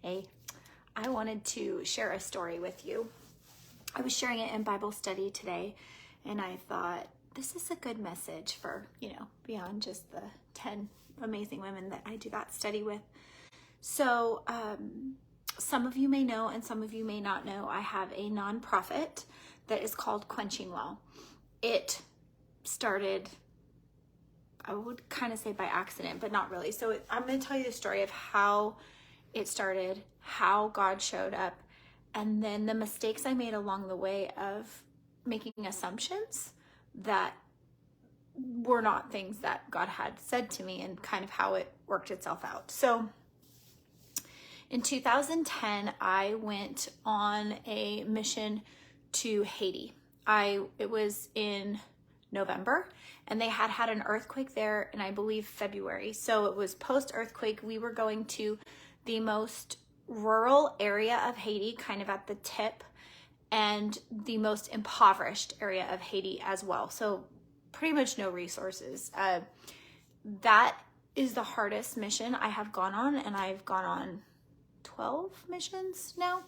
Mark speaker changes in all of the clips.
Speaker 1: Hey, I wanted to share a story with you. I was sharing it in Bible study today, and I thought this is a good message for, beyond just the 10 amazing women that I do that study with. So, some of you may know, and some of you may not know, I have a nonprofit that is called Quenching Well. It started, I would kind of say by accident, but not really. So I'm going to tell you the story of how it started, how God showed up, and then the mistakes I made along the way of making assumptions that were not things that God had said to me, and kind of how it worked itself out. So in 2010, I went on a mission to Haiti. It was in November, and they had an earthquake there in, I believe, February. So it was post-earthquake. We were going to the most rural area of Haiti, kind of at the tip, and the most impoverished area of Haiti as well. So pretty much no resources. That is the hardest mission I have gone on, and I've gone on 12 missions now.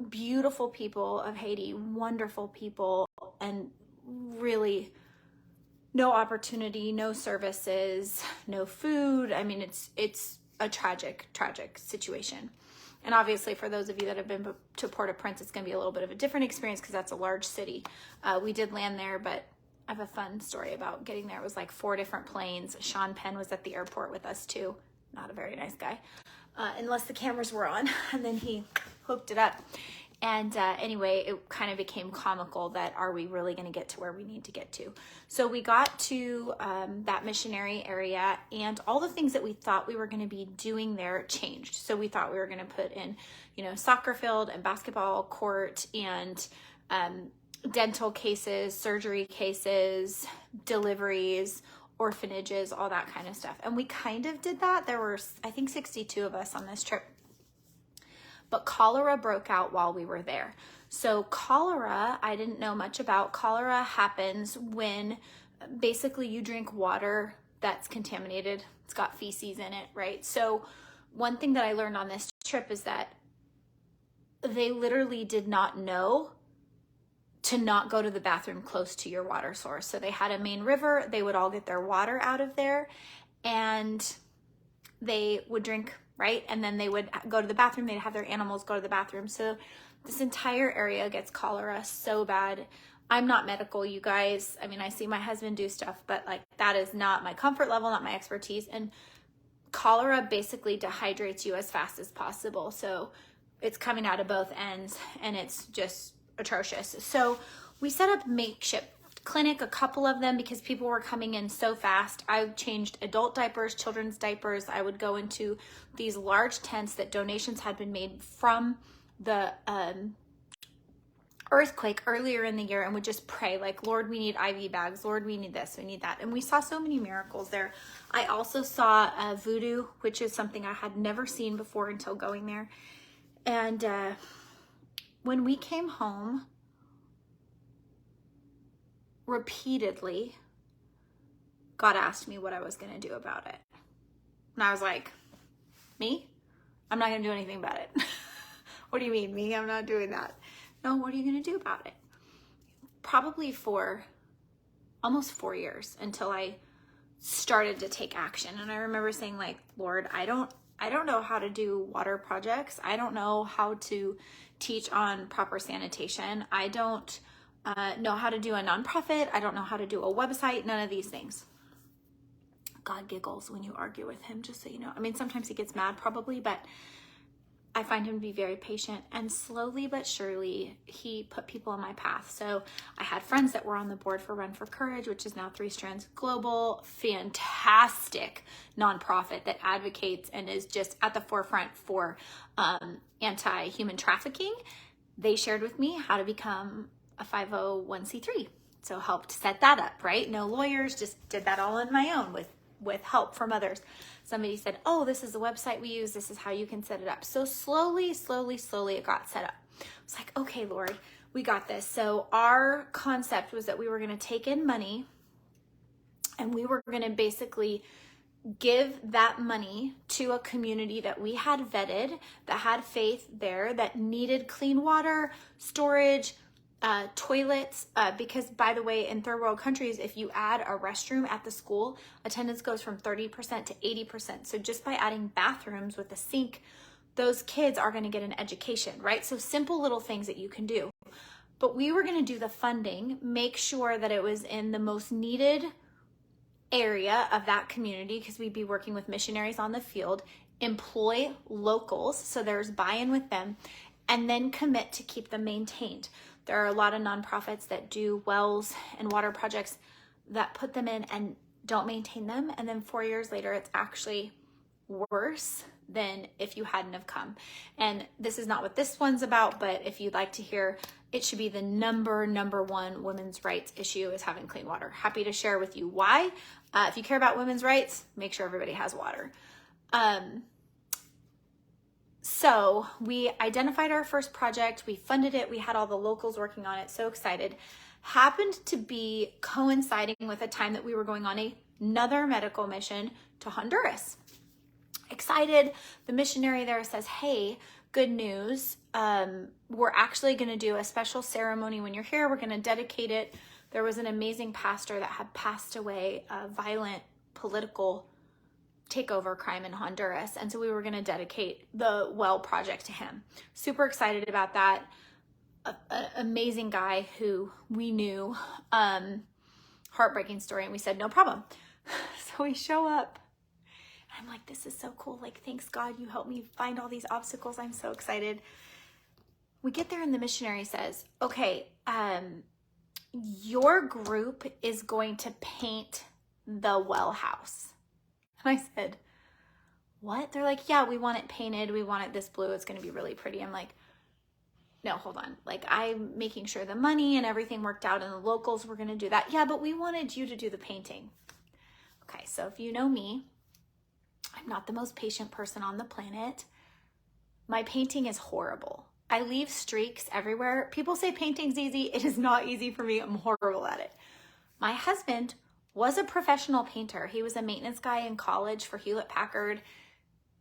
Speaker 1: Beautiful people of Haiti, wonderful people, and really no opportunity, no services, no food. I mean, it's a tragic situation. And obviously for those of you that have been to Port-au-Prince, it's going to be a little bit of a different experience because that's a large city. We did land there, but I have a fun story about getting there. It was like 4 different planes. Sean Penn was at the airport with us too. Not a very nice guy, unless the cameras were on, and then he hooked it up. And anyway, it kind of became comical that, are we really going to get to where we need to get to? So we got to that missionary area, and all the things that we thought we were going to be doing there changed. So we thought we were going to put in, soccer field and basketball court and dental cases, surgery cases, deliveries, orphanages, all that kind of stuff. And we kind of did that. There were, I think, 62 of us on this trip. But cholera broke out while we were there. So cholera, I didn't know much about. Cholera happens when basically you drink water that's contaminated. It's got feces in it, right? So one thing that I learned on this trip is that they literally did not know to not go to the bathroom close to your water source. So they had a main river. They would all get their water out of there, and they would drink, right? And then they would go to the bathroom. They'd have their animals go to the bathroom. So this entire area gets cholera so bad. I'm not medical, you guys. I mean, I see my husband do stuff, but like that is not my comfort level, not my expertise. And cholera basically dehydrates you as fast as possible. So it's coming out of both ends, and it's just atrocious. So we set up makeshift clinic, a couple of them, because people were coming in so fast. I changed adult diapers, children's diapers. I would go into these large tents that donations had been made from the earthquake earlier in the year, and would just pray like, Lord, we need IV bags. Lord, we need this, we need that. And we saw so many miracles there. I also saw voodoo, which is something I had never seen before until going there. And when we came home, repeatedly, God asked me what I was going to do about it. And I was like, me? I'm not going to do anything about it. What do you mean, me? I'm not doing that. No, what are you going to do about it? Probably for almost 4 years until I started to take action. And I remember saying like, Lord, I don't know how to do water projects. I don't know how to teach on proper sanitation. I don't know how to do a nonprofit. I don't know how to do a website, none of these things. God giggles when you argue with him, just so you know. I mean, sometimes he gets mad probably, but I find him to be very patient, and slowly but surely he put people in my path. So I had friends that were on the board for Run for Courage, which is now 3 Strands Global, fantastic nonprofit that advocates and is just at the forefront for anti-human trafficking. They shared with me how to become a 501c3. So helped set that up, right? No lawyers, just did that all on my own with help from others. Somebody said, oh, this is the website we use. This is how you can set it up. So slowly it got set up. I was like, okay, Lord, we got this. So our concept was that we were going to take in money, and we were going to basically give that money to a community that we had vetted, that had faith there, that needed clean water, storage, toilets, because by the way, in third world countries, if you add a restroom at the school, attendance goes from 30% to 80%. So just by adding bathrooms with a sink, those kids are going to get an education, right? So simple little things that you can do. But we were going to do the funding, make sure that it was in the most needed area of that community, because we'd be working with missionaries on the field, employ locals, so there's buy-in with them, and then commit to keep them maintained. There are a lot of nonprofits that do wells and water projects that put them in and don't maintain them, and then 4 years later it's actually worse than if you hadn't have come. And this is not what this one's about, but if you'd like to hear, it should be the number one women's rights issue is having clean water. Happy to share with you why. If you care about women's rights, make sure everybody has water. So we identified our first project, we funded it, we had all the locals working on it, so excited. Happened to be coinciding with a time that we were going on another medical mission to Honduras. Excited, the missionary there says, hey, good news, we're actually going to do a special ceremony when you're here. We're going to dedicate it. There was an amazing pastor that had passed away, a violent political takeover crime in Honduras. And so we were going to dedicate the well project to him. Super excited about that. An amazing guy who we knew, heartbreaking story. And we said, no problem. So we show up. I'm like, this is so cool. Like, thanks God you helped me find all these obstacles. I'm so excited. We get there and the missionary says, okay, your group is going to paint the well house. And I said, what? They're like, yeah, we want it painted. We want it this blue. It's going to be really pretty. I'm like, no, hold on. Like, I'm making sure the money and everything worked out and the locals were going to do that. Yeah, but we wanted you to do the painting. Okay, so if you know me, I'm not the most patient person on the planet. My painting is horrible. I leave streaks everywhere. People say painting's easy. It is not easy for me. I'm horrible at it. My husband was a professional painter. He was a maintenance guy in college for Hewlett Packard.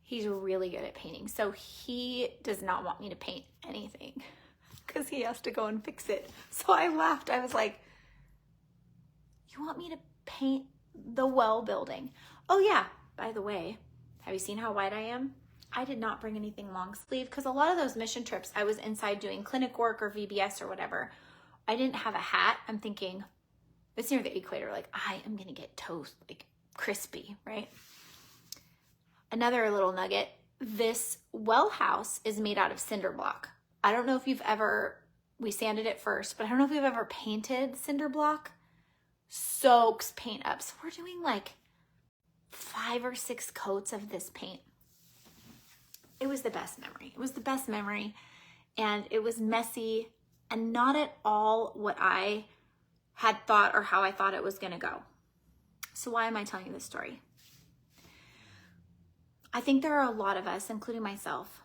Speaker 1: He's really good at painting. So he does not want me to paint anything because he has to go and fix it. So I laughed. I was like, you want me to paint the well building? Oh yeah, by the way, have you seen how white I am? I did not bring anything long sleeve because a lot of those mission trips, I was inside doing clinic work or VBS or whatever. I didn't have a hat. I'm thinking, it's near the equator, like I am gonna get toast, like crispy, right? Another little nugget, this well house is made out of cinder block. I don't know if you've ever, we sanded it first, but I don't know if you've ever painted cinder block. Soaks paint up. So we're doing like 5 or 6 coats of this paint. It was the best memory. It was the best memory. And it was messy and not at all what I had thought or how I thought it was going to go. So why am I telling you this story? I think there are a lot of us, including myself,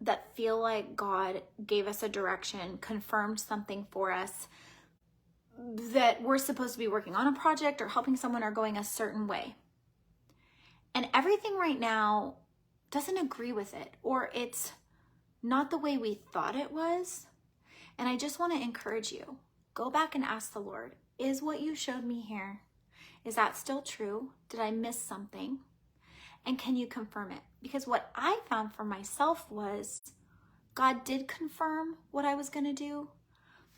Speaker 1: that feel like God gave us a direction, confirmed something for us, that we're supposed to be working on a project or helping someone or going a certain way. And everything right now doesn't agree with it, or it's not the way we thought it was. And I just want to encourage you, go back and ask the Lord, is what you showed me here, is that still true? Did I miss something? And can you confirm it? Because what I found for myself was God did confirm what I was going to do,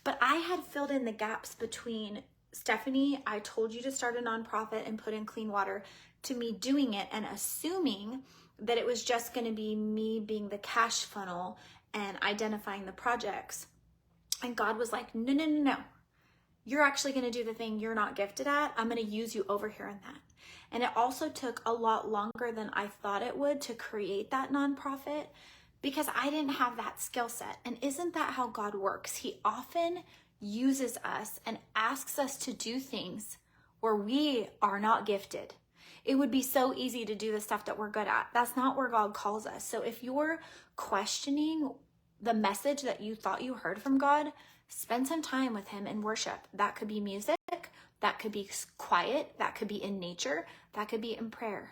Speaker 1: but I had filled in the gaps between, Stephanie, I told you to start a nonprofit and put in clean water, to me doing it and assuming that it was just going to be me being the cash funnel and identifying the projects. And God was like, no, no, no, no. You're actually going to do the thing you're not gifted at. I'm going to use you over here in that. And it also took a lot longer than I thought it would to create that nonprofit because I didn't have that skill set. And isn't that how God works? He often uses us and asks us to do things where we are not gifted. It would be so easy to do the stuff that we're good at. That's not where God calls us. So if you're questioning the message that you thought you heard from God, spend some time with him in worship. That could be music, that could be quiet, that could be in nature, that could be in prayer.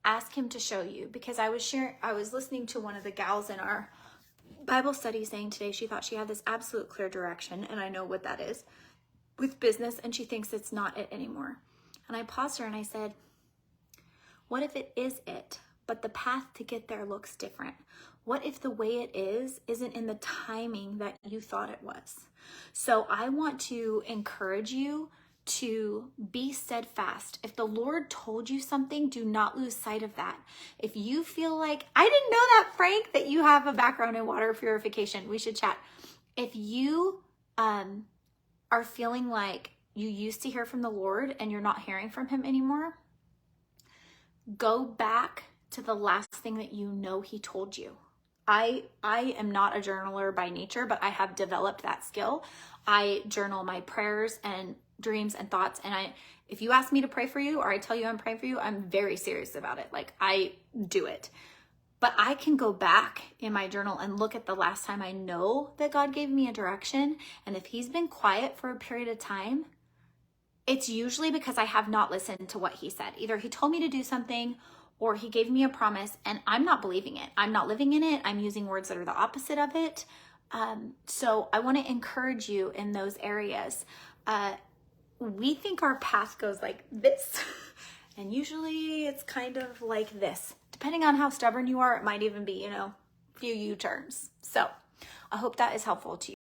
Speaker 1: ask him to show you, because I was listening to one of the gals in our Bible study saying today she thought she had this absolute clear direction, and I know what that is with business, and she thinks it's not it anymore. And I paused her and I said, what if it is it, but the path to get there looks different? What if the way it is isn't in the timing that you thought it was? So I want to encourage you to be steadfast. If the Lord told you something, do not lose sight of that. If you feel like, I didn't know that, Frank, that you have a background in water purification, we should chat. If you are feeling like you used to hear from the Lord and you're not hearing from him anymore, go back to the last thing that you know he told you. I am not a journaler by nature, but I have developed that skill. I journal my prayers and dreams and thoughts. And if you ask me to pray for you, or I tell you I'm praying for you, I'm very serious about it. Like, I do it. But I can go back in my journal and look at the last time I know that God gave me a direction. And if he's been quiet for a period of time, it's usually because I have not listened to what he said. Either he told me to do something, or he gave me a promise and I'm not believing it. I'm not living in it. I'm using words that are the opposite of it. So I want to encourage you in those areas. We think our path goes like this, and usually it's kind of like this. Depending on how stubborn you are, it might even be, a few U-turns. So I hope that is helpful to you.